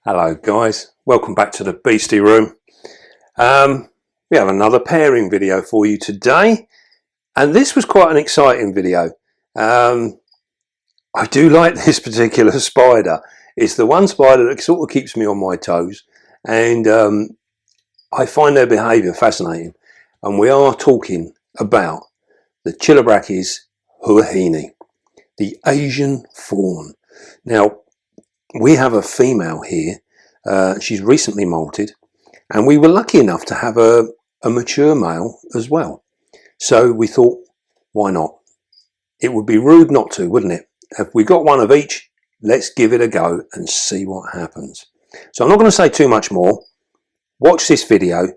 Hello guys, welcome back to the Beastie Room. We have another pairing video for you today, and this was quite an exciting video. I do like this particular spider. It's the one spider that sort of keeps me on my toes, and I find their behaviour fascinating. And we are talking about the Chilobrachys huahini, the Asian fawn. Now, we have a female here. She's recently molted, and we were lucky enough to have a mature male as well. So we thought, why not? It would be rude not to, wouldn't it? If we got one of each, let's give it a go and see what happens. So I'm not going to say too much more. Watch this video.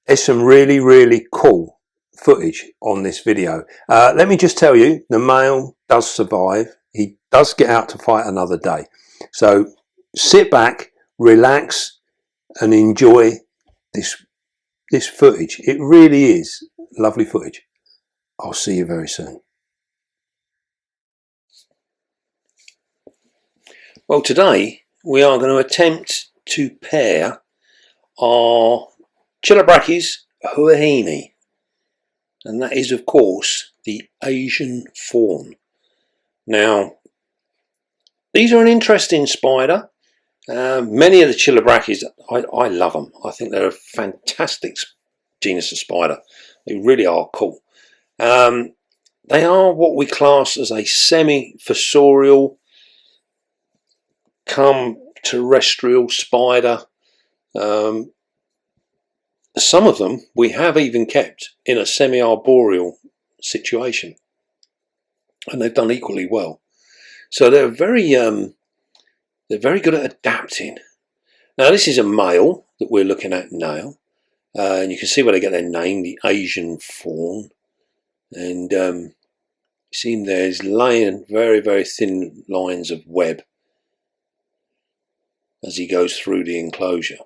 There's some really cool footage on this video. Let me just tell you, the male does survive. He does get out to fight another day. So sit back, relax, and enjoy this footage. It really is lovely footage. I'll see you very soon. Well, today we are going to attempt to pair our Chilobrachys huahini, and that is of course the Asian fawn. Now, these are an interesting spider. Many of the Chilobrachys, I love them. I think they're a fantastic genus of spider. They really are cool. They are what we class as a semi-fossorial come terrestrial spider. Some of them we have even kept in a semi-arboreal situation, and they've done equally well. So they're very good at adapting. Now, this is a male that we're looking at now, and you can see where they get their name, the Asian fawn. And you see him there, he's laying very thin lines of web as he goes through the enclosure.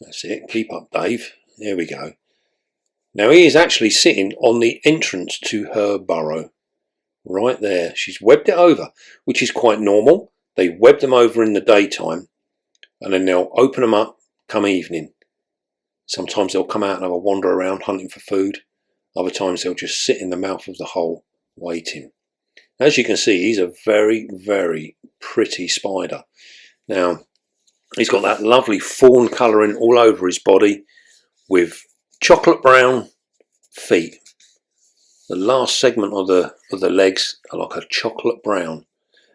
That's it. Keep up, Dave. There we go. Now, he is actually sitting on the entrance to her burrow. Right there. She's webbed it over, which is quite normal. They web them over in the daytime, and then they'll open them up come evening. Sometimes they'll come out and have a wander around hunting for food. Other times they'll just sit in the mouth of the hole waiting. As you can see, he's a very pretty spider. Now, he's got that lovely fawn colouring all over his body with chocolate brown feet. The last segment of the legs are like a chocolate brown.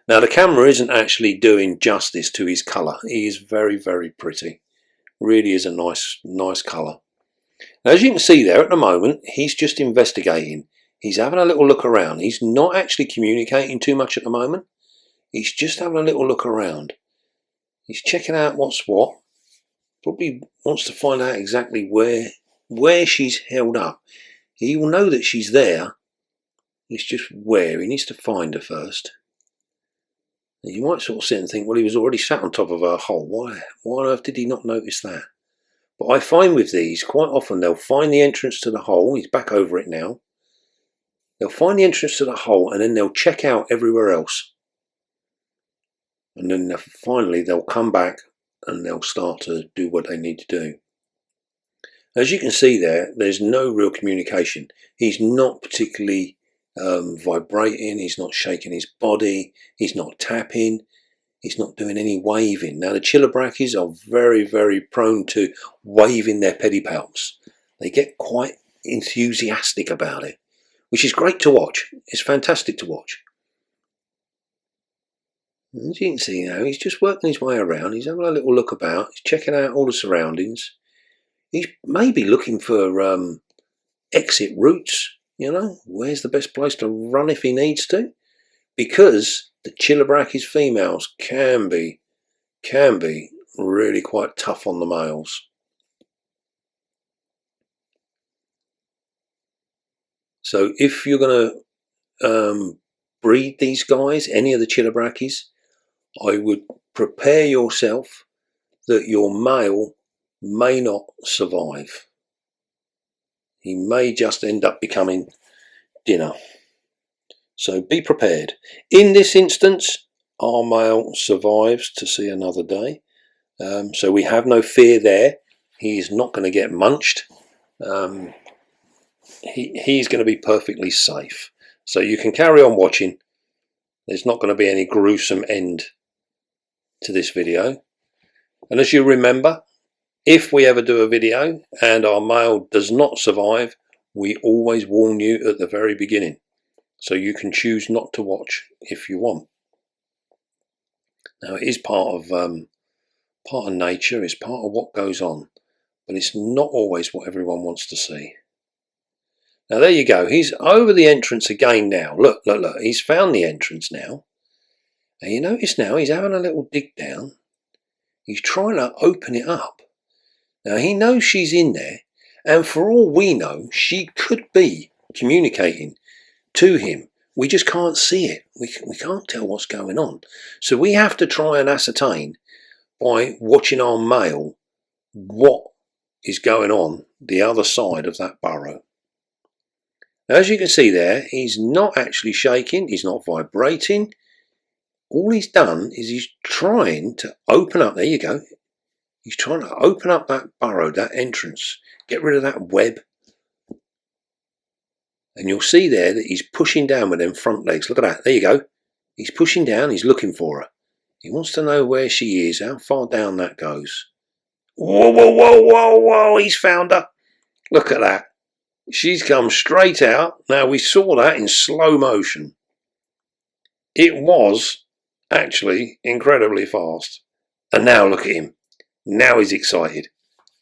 Now, the camera isn't actually doing justice to his colour. He is very pretty. Really is a nice colour. Now, as you can see there at the moment, he's just investigating. He's having a little look around. He's not actually communicating too much at the moment. He's just having a little look around. He's checking out what's what. Probably wants to find out exactly where she's held up. He will know that she's there. It's just where. He needs to find her first. And you might sort of sit and think, well, he was already sat on top of her hole. Why on earth did he not notice that? But I find with these, quite often they'll find the entrance to the hole. He's back over it now. They'll find the entrance to the hole, and then they'll check out everywhere else. And then finally they'll come back and they'll start to do what they need to do. As you can see there, there's no real communication. He's not particularly vibrating. He's not shaking his body. He's not tapping. He's not doing any waving. Now, the Chilobrachys are very prone to waving their pedipalps. They get quite enthusiastic about it, which is great to watch. It's fantastic to watch. As you can see now, he's just working his way around. He's having a little look about. He's checking out all the surroundings. He's maybe looking for exit routes, you know. Where's the best place to run if he needs to? Because the Chilobrachys females can be really quite tough on the males. So if you're going to breed these guys, any of the Chilobrachys, I would prepare yourself that your male may not survive. He may just end up becoming dinner. So be prepared. In this instance, our male survives to see another day. So we have no fear there. He's not going to get munched. He's going to be perfectly safe. So you can carry on watching. There's not going to be any gruesome end to this video. And as you remember, if we ever do a video and our male does not survive, we always warn you at the very beginning. So you can choose not to watch if you want. Now it is part of nature, it's part of what goes on, but it's not always what everyone wants to see. Now there you go, he's over the entrance again now. Look, he's found the entrance now. And you notice now he's having a little dig down. He's trying to open it up. Now he knows she's in there, and for all we know, she could be communicating to him. We just can't see it. We can't tell what's going on. So we have to try and ascertain by watching our male what is going on the other side of that burrow. Now, as you can see there, he's not actually shaking, he's not vibrating. All he's done is he's trying to open up, there you go, he's trying to open up that burrow, that entrance, get rid of that web. And you'll see there that he's pushing down with them front legs. Look at that, there you go. He's pushing down, he's looking for her. He wants to know where she is, how far down that goes. Whoa, whoa, whoa, whoa, whoa, he's found her. Look at that. She's come straight out. Now we saw that in slow motion. It was actually incredibly fast. And now look at him. Now he's excited.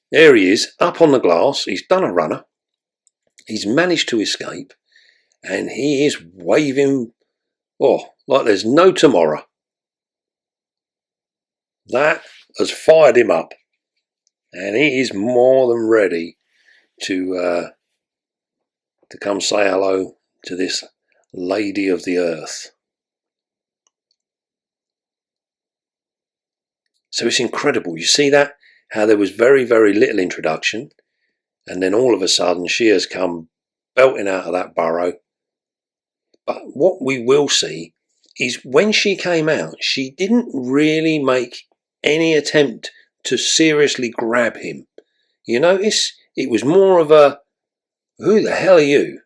There he is, up on the glass. He's done a runner. He's managed to escape. And he is waving, like there's no tomorrow. That has fired him up. And he is more than ready to come say hello to this lady of the earth. So it's incredible. You see that? How there was very, very little introduction. And then all of a sudden she has come belting out of that burrow. But what we will see is when she came out, she didn't really make any attempt to seriously grab him. You notice? It was more of a, who the hell are you?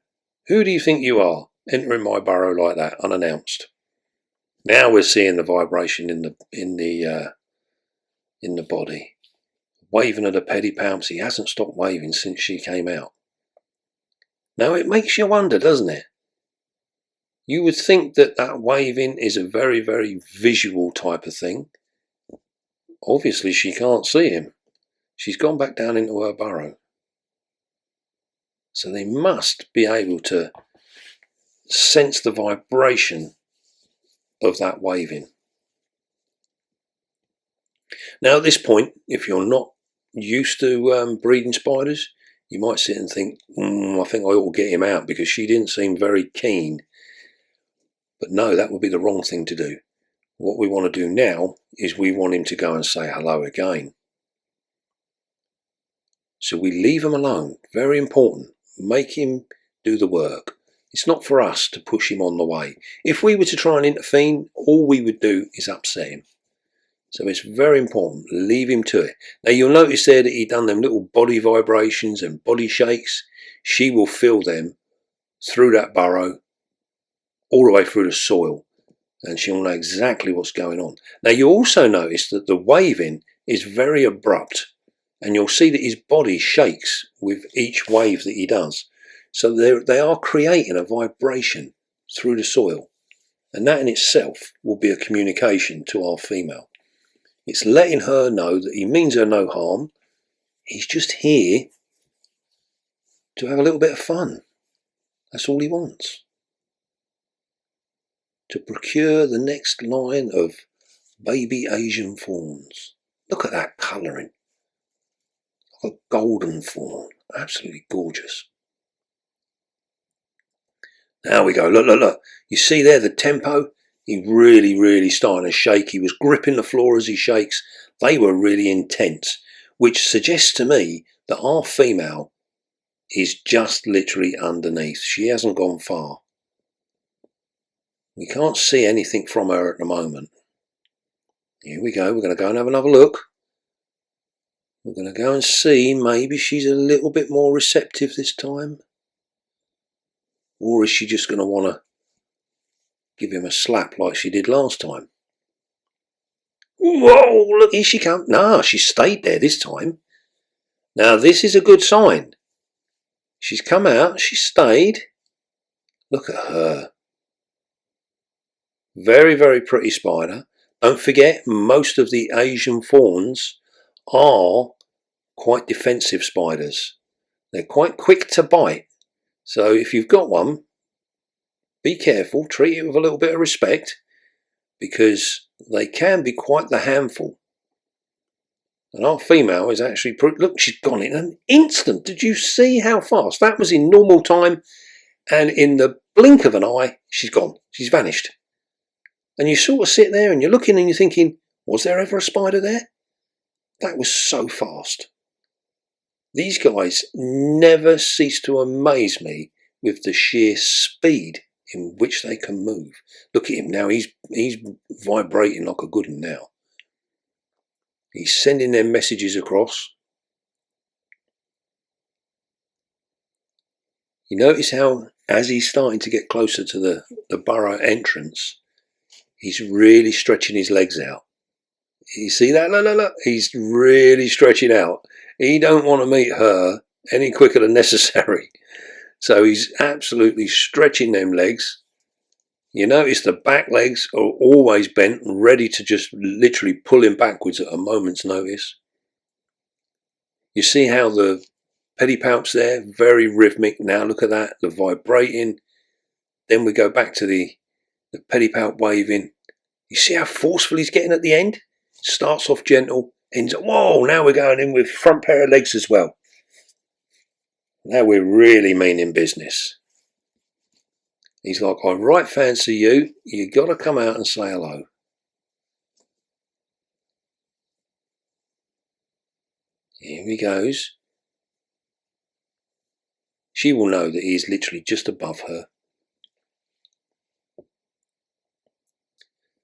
Who do you think you are, entering my burrow like that, unannounced? Now we're seeing the vibration in the body. Waving at the pedipalps. He hasn't stopped waving since she came out. Now it makes you wonder, doesn't it? You would think that waving is a very, very visual type of thing. Obviously she can't see him. She's gone back down into her burrow. So they must be able to sense the vibration of that waving. Now at this point, if you're not used to breeding spiders, you might sit and think, I think I ought to get him out because she didn't seem very keen. But no, that would be the wrong thing to do. What we want to do now is we want him to go and say hello again. So we leave him alone. Very important. Make him do the work. It's not for us to push him on the way. If we were to try and intervene, all we would do is upset him. So it's very important. Leave him to it. Now you'll notice there that he done them little body vibrations and body shakes. She will feel them through that burrow, all the way through the soil. And she'll know exactly what's going on. Now you also notice that the waving is very abrupt. And you'll see that his body shakes with each wave that he does. So they are creating a vibration through the soil. And that in itself will be a communication to our female. It's letting her know that he means her no harm. He's just here to have a little bit of fun. That's all he wants. To procure the next line of baby Asian fawns. Look at that colouring. Like a golden fawn. Absolutely gorgeous. Now we go. Look. You see there the tempo? He really starting to shake. He was gripping the floor as he shakes. They were really intense, which suggests to me that our female is just literally underneath. She hasn't gone far. We can't see anything from her at the moment. Here we go. We're going to go and have another look. We're going to go and see. Maybe she's a little bit more receptive this time. Or is she just going to want to give him a slap like she did last time? Whoa, look, here she comes. No, she stayed there this time. Now, this is a good sign. She's come out. She stayed. Look at her. Very, very pretty spider. Don't forget, most of the Asian fawns are quite defensive spiders. They're quite quick to bite. So if you've got one, be careful. Treat it with a little bit of respect, because they can be quite the handful. And our female is actually, look, she's gone in an instant. Did you see how fast? That was in normal time, and in the blink of an eye, she's gone. She's vanished. And you sort of sit there and you're looking and you're thinking, was there ever a spider there? That was so fast. These guys never cease to amaze me with the sheer speed in which they can move. Look at him now. He's vibrating like a good one now. He's sending their messages across. You notice how, as he's starting to get closer to the burrow entrance, he's really stretching his legs out. You see that? Look, look, look. He's really stretching out. He don't want to meet her any quicker than necessary. So he's absolutely stretching them legs. You notice the back legs are always bent, ready to just literally pull him backwards at a moment's notice. You see how the pedipalps there, very rhythmic. Now look at that, the vibrating. Then we go back to the pedipalp waving. You see how forceful he's getting at the end? Starts off gentle, ends up, whoa, now we're going in with front pair of legs as well. Now we're really meaning business. He's like, I right fancy you. You got to come out and say hello. Here he goes. She will know that he is literally just above her.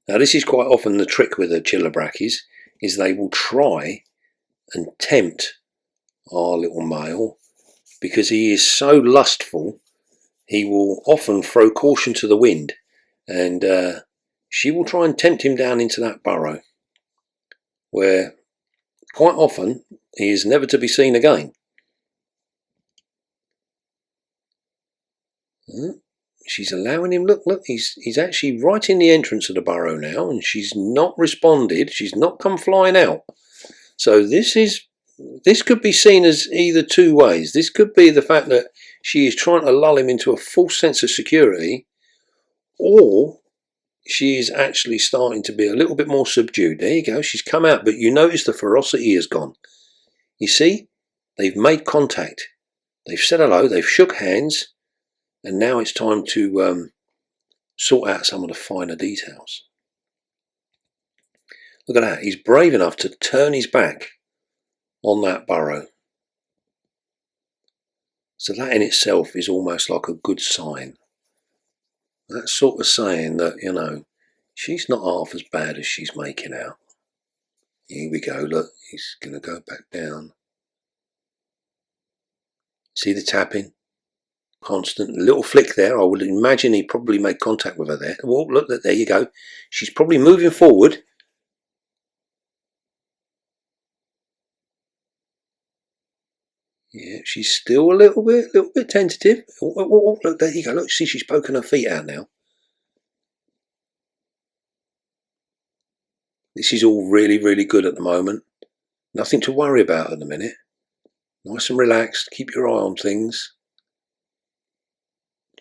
Now this is quite often the trick with the Chilobrachys, is they will try and tempt our little male, because he is so lustful. He will often throw caution to the wind, and she will try and tempt him down into that burrow, where quite often he is never to be seen again. She's allowing him, look, he's actually right in the entrance of the burrow now, and she's not responded. She's not come flying out. So this could be seen as either two ways. This could be the fact that she is trying to lull him into a false sense of security, or she is actually starting to be a little bit more subdued. There you go, she's come out, but you notice the ferocity has gone. You see, they've made contact. They've said hello, they've shook hands, and now it's time to sort out some of the finer details. Look at that, he's brave enough to turn his back on that burrow. So that in itself is almost like a good sign. That's sort of saying that, you know, she's not half as bad as she's making out. Here we go, look, he's going to go back down. See the tapping? Constant little flick there. I would imagine he probably made contact with her there. Well, look, there you go. She's probably moving forward. Yeah, she's still a little bit tentative. Oh, look, there you go. Look, see, she's poking her feet out now. This is all really, really good at the moment. Nothing to worry about at the minute. Nice and relaxed. Keep your eye on things.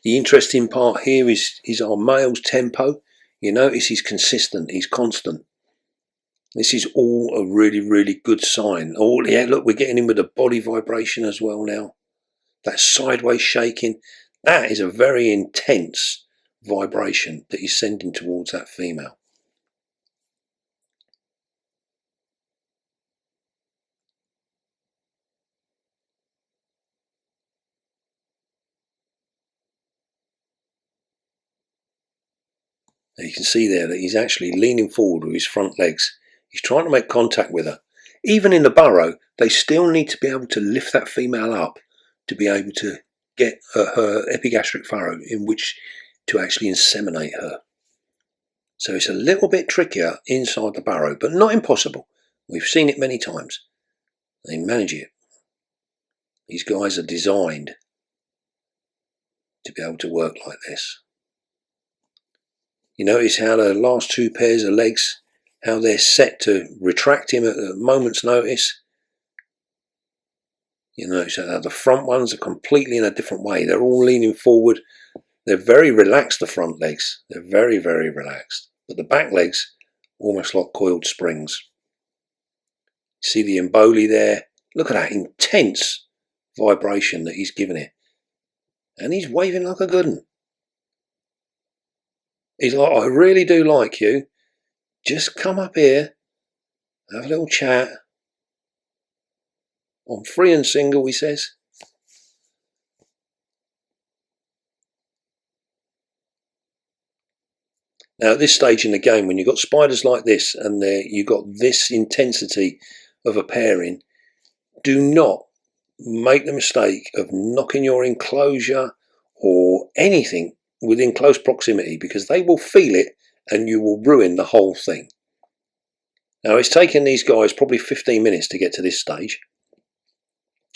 The interesting part here is our male's tempo. You notice he's consistent, he's constant. This is all a really, really good sign. Oh yeah, look, we're getting in with the body vibration as well now. That sideways shaking, that is a very intense vibration that he's sending towards that female. You can see there that he's actually leaning forward with his front legs. He's trying to make contact with her. Even in the burrow, they still need to be able to lift that female up to be able to get her epigastric furrow in which to actually inseminate her. So it's a little bit trickier inside the burrow, but not impossible. We've seen it many times. They manage it. These guys are designed to be able to work like this. You notice how the last two pairs of legs, how they're set to retract him at a moment's notice. You notice how the front ones are completely in a different way. They're all leaning forward. They're very relaxed, the front legs. They're very, very relaxed. But the back legs, almost like coiled springs. See the emboli there? Look at that intense vibration that he's giving it. And he's waving like a good one. He's like, I really do like you. Just come up here, have a little chat. I'm free and single, he says. Now at this stage in the game, when you've got spiders like this and you've got this intensity of a pairing, do not make the mistake of knocking your enclosure or anything within close proximity, because they will feel it and you will ruin the whole thing. Now it's taken these guys probably 15 minutes to get to this stage.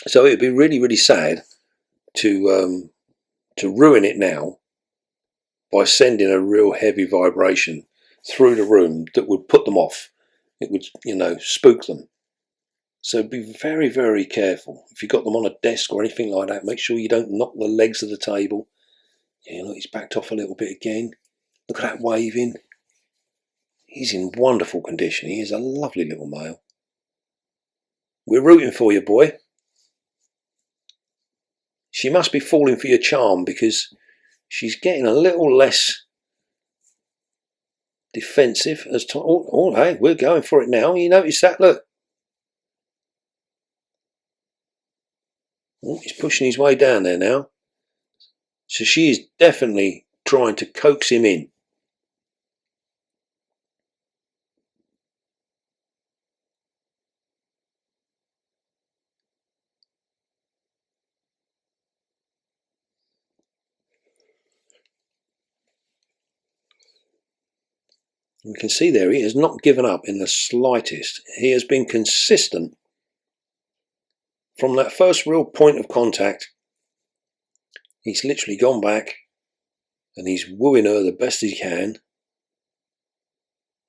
So it would be really, really sad to ruin it now by sending a real heavy vibration through the room that would put them off. It would, spook them. So be very, very careful. If you've got them on a desk or anything like that, make sure you don't knock the legs of the table. Yeah, look, he's backed off a little bit again. Look at that waving. He's in wonderful condition. He is a lovely little male. We're rooting for you, boy. She must be falling for your charm, because she's getting a little less defensive as time. Oh, hey, we're going for it now. You notice that? Look. Oh, he's pushing his way down there now. So she is definitely trying to coax him in. We can see there he has not given up in the slightest. He has been consistent from that first real point of contact. He's literally gone back and he's wooing her the best he can.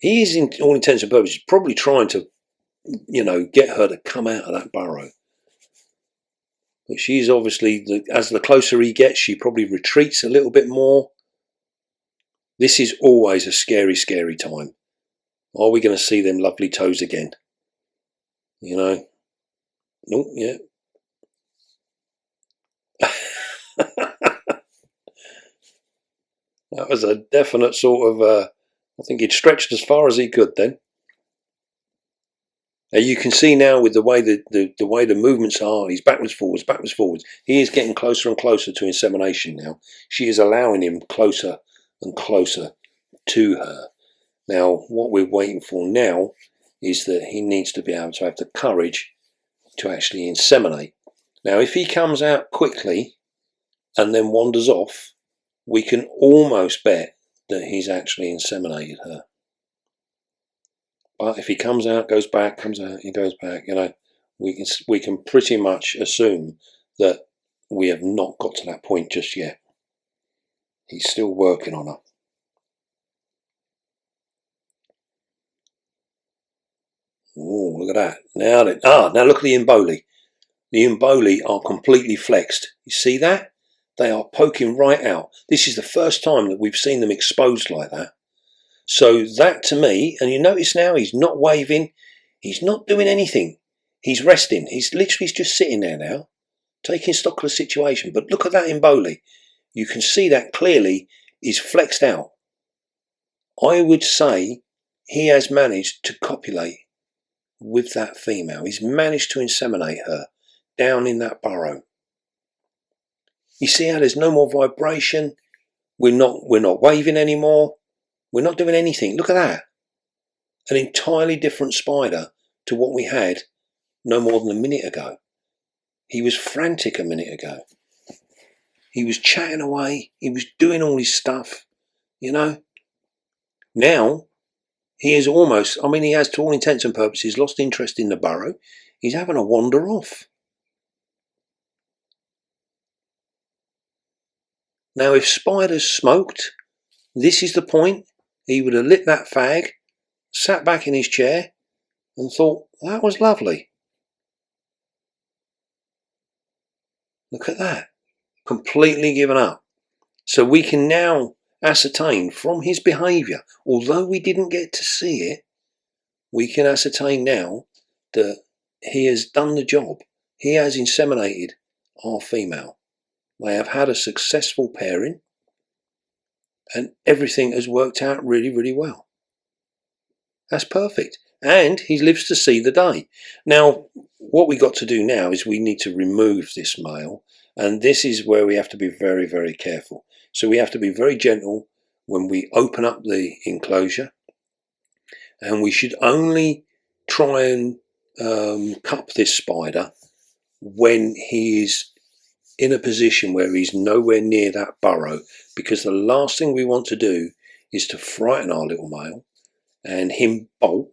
He is, in all intents and purposes, probably trying to, get her to come out of that burrow. But she's obviously, as the closer he gets, she probably retreats a little bit more. This is always a scary, scary time. Are we going to see them lovely toes again? Nope, yeah. That was a definite sort of, I think he'd stretched as far as he could then. Now you can see now with the way the way the movements are, he's backwards, forwards, backwards, forwards. He is getting closer and closer to insemination now. She is allowing him closer and closer to her. Now what we're waiting for now is that he needs to be able to have the courage to actually inseminate. Now if he comes out quickly and then wanders off, we can almost bet that he's actually inseminated her. But if he comes out, goes back, comes out, he goes back, we can pretty much assume that we have not got to that point just yet. He's still working on her. Oh, look at that. Now look at the emboli. The emboli are completely flexed. You see that? They are poking right out. This is the first time that we've seen them exposed like that. So that to me, and you notice now he's not waving, he's not doing anything. He's resting. He's literally just sitting there now, taking stock of the situation. But look at that emboli. You can see that clearly is flexed out. I would say he has managed to copulate with that female. He's managed to inseminate her down in that burrow. You see how there's no more vibration? We're not waving anymore. We're not doing anything. Look at that. an entirely different spider to what we had no more than a minute ago. He was frantic a minute ago. He was chatting away. He was doing all his stuff, you know. Now, he is almost, I mean, he has to all intents and purposes lost interest in the burrow. He's having a wander off. Now, if spiders smoked, this is the point. He would have lit that fag, sat back in his chair, and thought, that was lovely. Look at that. Completely given up. So we can now ascertain from his behaviour, although we didn't get to see it, we can ascertain now that he has done the job. He has inseminated our female. They have had a successful pairing and everything has worked out really, really well. That's perfect. And he lives to see the day. Now, what we got to do now is we need to remove this male, and this is where we have to be very, very careful. So we have to be very gentle when we open up the enclosure, and we should only try and cup this spider when he is in a position where he's nowhere near that burrow, because the last thing we want to do is to frighten our little male and him bolt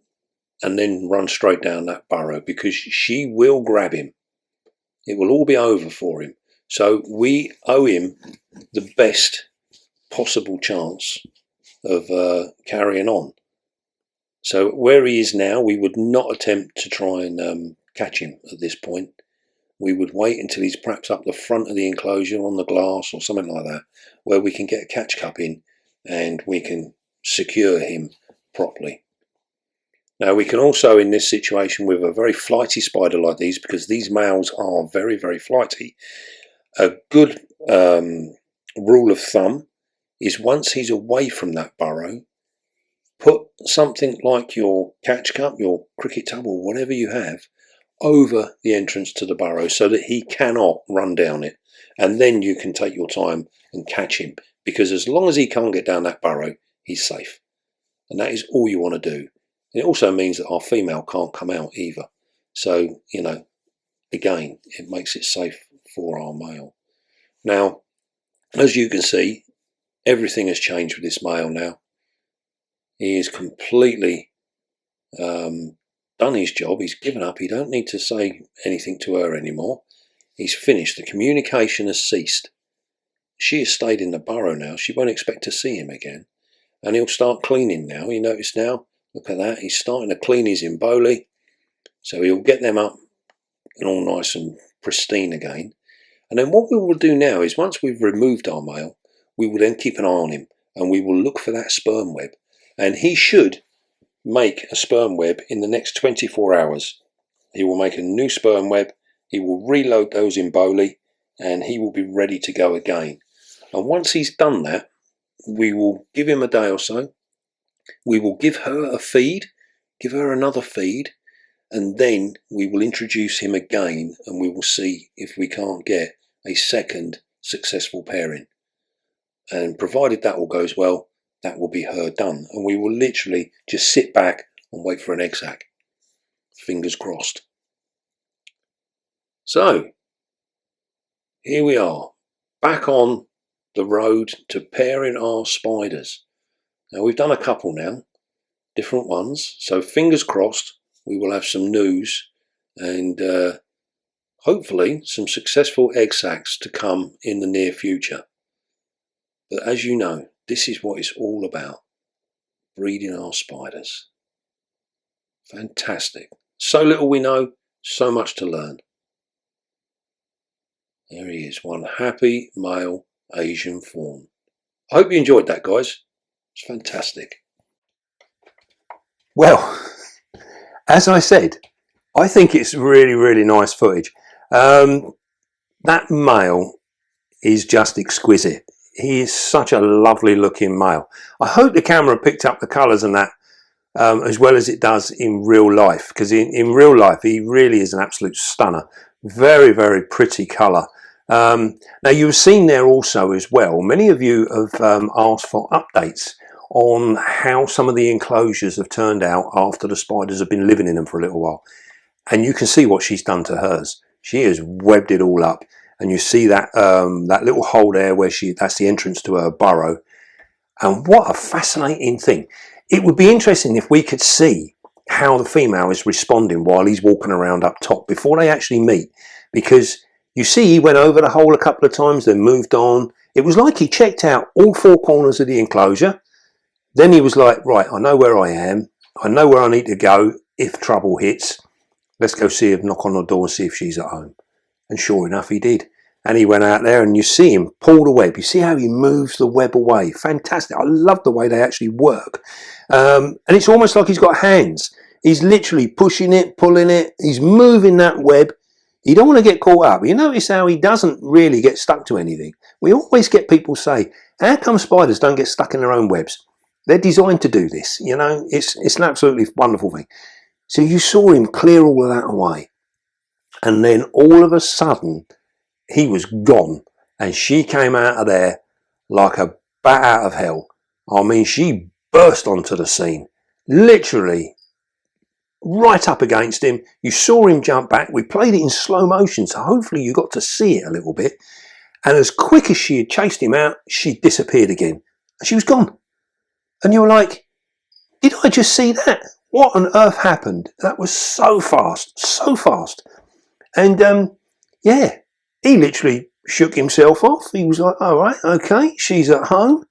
and then run straight down that burrow, because she will grab him. It will all be over for him. So we owe him the best possible chance of carrying on. So where he is now, we would not attempt to try and catch him at this point. We would wait until he's perhaps up the front of the enclosure on the glass or something like that, where we can get a catch cup in and we can secure him properly. Now, we can also, in this situation with a very flighty spider like these, because these males are very, very flighty, a good rule of thumb is once he's away from that burrow, put something like your catch cup, your cricket tub or whatever you have over the entrance to the burrow so that he cannot run down it. And then you can take your time and catch him, because as long as he can't get down that burrow, he's safe. And that is all you want to do. It also means that our female can't come out either. So, you know, again, it makes it safe for our male. Now, as you can see, everything has changed with this male now. He is completely done his job. He's given up. He don't need to say anything to her anymore. He's finished. The communication has ceased. She has stayed in the burrow now. She won't expect to see him again. And he'll start cleaning now. You notice now, look at that. He's starting to clean his imboli. So he'll get them up and all nice and pristine again. And then what we will do now is, once we've removed our male, we will then keep an eye on him and we will look for that sperm web. And he should make a sperm web in the next 24 hours. He will make a new sperm web. He will reload those imboli and he will be ready to go again. And once he's done that, we will give him a day or so. We will give her a feed, give her another feed, and then we will introduce him again and we will see if we can't get a second successful pairing. And provided that all goes well, that will be her done. And we will literally just sit back and wait for an egg sac. Fingers crossed. So, here we are, back on the road to pairing our spiders. Now, we've done a couple now, different ones. So fingers crossed, we will have some news and hopefully some successful egg sacs to come in the near future. But as you know, this is what it's all about, breeding our spiders. Fantastic. So little we know, so much to learn. There he is, one happy male Asian fawn. I hope you enjoyed that, guys. It's fantastic. Well, as I said, I think it's really, really nice footage. That male is just exquisite. He is such a lovely looking male. I hope the camera picked up the colours and that as well as it does in real life, because in real life he really is an absolute stunner. Very, very pretty colour. Now, you've seen there also as well, many of you have asked for updates on how some of the enclosures have turned out after the spiders have been living in them for a little while. And you can see what she's done to hers. She has webbed it all up. And you see that that little hole there where that's the entrance to her burrow. And what a fascinating thing. It would be interesting if we could see how the female is responding while he's walking around up top before they actually meet. Because you see he went over the hole a couple of times, then moved on. It was like he checked out all four corners of the enclosure. Then he was like, right, I know where I am. I know where I need to go if trouble hits. Let's go knock on the door and see if she's at home. And sure enough, he did. And he went out there and you see him pull the web. You see how he moves the web away. Fantastic. I love the way they actually work. And it's almost like he's got hands. He's literally pushing it, pulling it. He's moving that web. You don't want to get caught up. You notice how he doesn't really get stuck to anything. We always get people say, how come spiders don't get stuck in their own webs? They're designed to do this. You know, it's an absolutely wonderful thing. So you saw him clear all of that away. And then all of a sudden, he was gone. And she came out of there like a bat out of hell. I mean, she burst onto the scene. Literally, right up against him. You saw him jump back. We played it in slow motion, so hopefully you got to see it a little bit. And as quick as she had chased him out, she disappeared again. And she was gone. And you were like, did I just see that? What on earth happened? That was so fast, so fast. And yeah, he literally shook himself off. He was like, all right, okay, she's at home.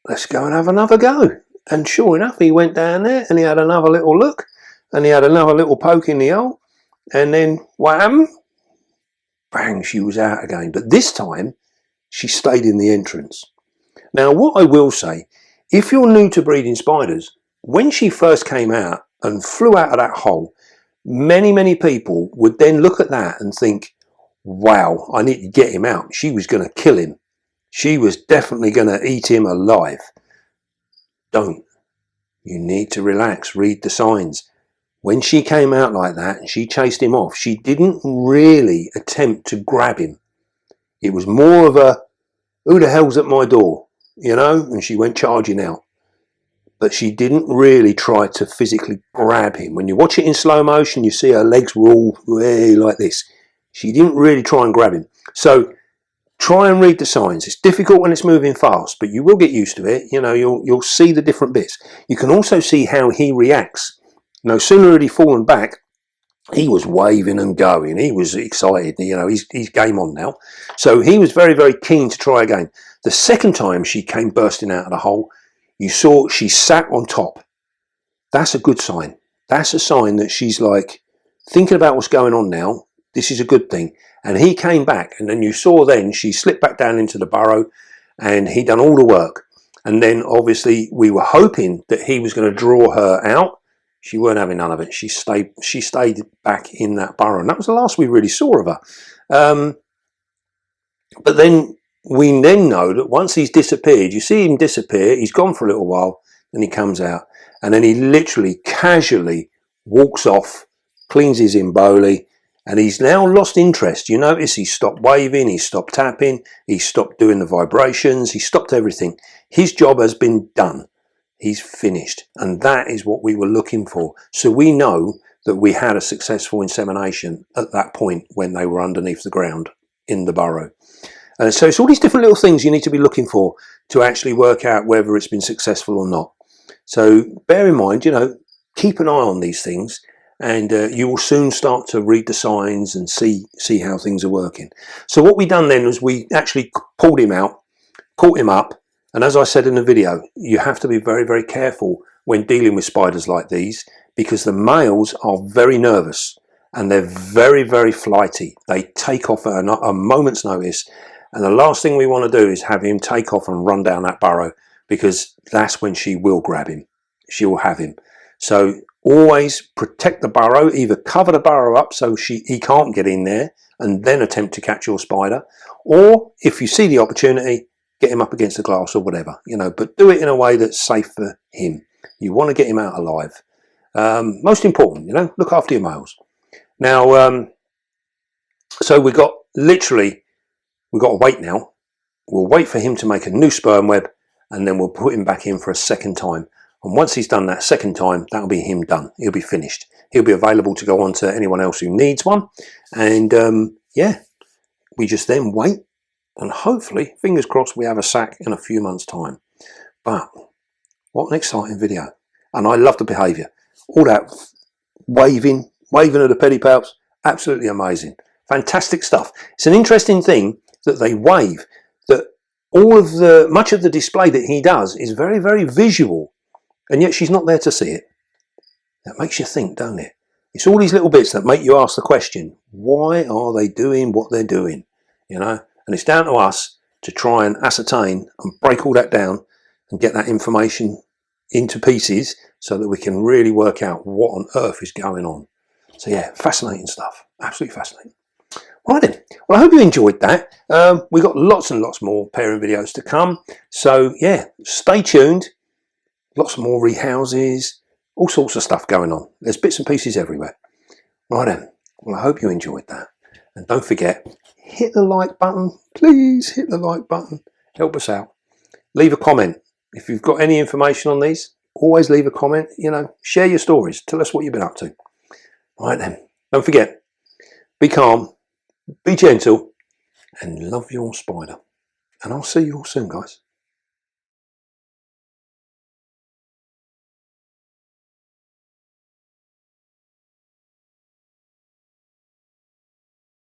Let's go and have another go. And sure enough, he went down there and he had another little look and he had another little poke in the hole. And then wham, bang, she was out again. But this time she stayed in the entrance. Now, what I will say, if you're new to breeding spiders, when she first came out and flew out of that hole, many people would then look at that and think, wow, I need to get him out. She was going to kill him. She was definitely going to eat him alive. Don't. You need to relax, read the signs. When she came out like that and she chased him off, she didn't really attempt to grab him. It was more of a, who the hell's at my door? You know, and she went charging out. But she didn't really try to physically grab him. When you watch it in slow motion, you see her legs were all way like this. She didn't really try and grab him. So try and read the signs. It's difficult when it's moving fast, but you will get used to it. You know, you'll see the different bits. You can also see how he reacts. No sooner had he fallen back, he was waving and going. He was excited. You know, he's game on now. So he was very keen to try again. The second time she came bursting out of the hole, you saw she sat on top. That's a good sign. That's a sign that she's like thinking about what's going on now. This is a good thing. And he came back, and then you saw then she slipped back down into the burrow and he done all the work. And then obviously we were hoping that he was going to draw her out. She weren't having none of it. She stayed back in that burrow. And that was the last we really saw of her. But then we then know that once he's disappeared, you see him disappear, he's gone for a little while, then he comes out, and then he literally casually walks off, cleans his imboli, and he's now lost interest. You notice he stopped waving, he stopped tapping, he stopped doing the vibrations, he stopped everything. His job has been done. He's finished. And that is what we were looking for. So we know that we had a successful insemination at that point when they were underneath the ground in the burrow. So it's all these different little things you need to be looking for to actually work out whether it's been successful or not. So bear in mind, you know, keep an eye on these things, and you will soon start to read the signs and see how things are working. So what we done then was we actually pulled him out, caught him up, and as I said in the video, you have to be very careful when dealing with spiders like these, because the males are very nervous and they're very flighty. They take off at a moment's notice. And the last thing we want to do is have him take off and run down that burrow, because that's when she will grab him. She will have him. So always protect the burrow, either cover the burrow up so he can't get in there and then attempt to catch your spider, or if you see the opportunity, get him up against the glass or whatever, you know, but do it in a way that's safe for him. You want to get him out alive. Most important, you know, look after your males. Now, so we've got to wait now. We'll wait for him to make a new sperm web, and then we'll put him back in for a second time. And once he's done that second time, that'll be him done. He'll be finished. He'll be available to go on to anyone else who needs one. And yeah, we just then wait, and hopefully, fingers crossed, we have a sack in a few months' time. But what an exciting video. And I love the behaviour. All that waving of the pedipalps, absolutely amazing. Fantastic stuff. It's an interesting thing that they wave, that much of the display that he does is very, very visual, and yet she's not there to see it. That makes you think, don't it? It's all these little bits that make you ask the question, why are they doing what they're doing? You know, and it's down to us to try and ascertain and break all that down and get that information into pieces so that we can really work out what on earth is going on. So yeah, fascinating stuff. Absolutely fascinating. Right then, well, I hope you enjoyed that. We've got lots and lots more pairing videos to come. So yeah, stay tuned. Lots more rehouses, all sorts of stuff going on. There's bits and pieces everywhere. Right then, well, I hope you enjoyed that. And don't forget, hit the like button. Please hit the like button. Help us out. Leave a comment. If you've got any information on these, always leave a comment. You know, share your stories. Tell us what you've been up to. Right then, don't forget, be calm, be gentle, and love your spider. And I'll see you all soon, guys.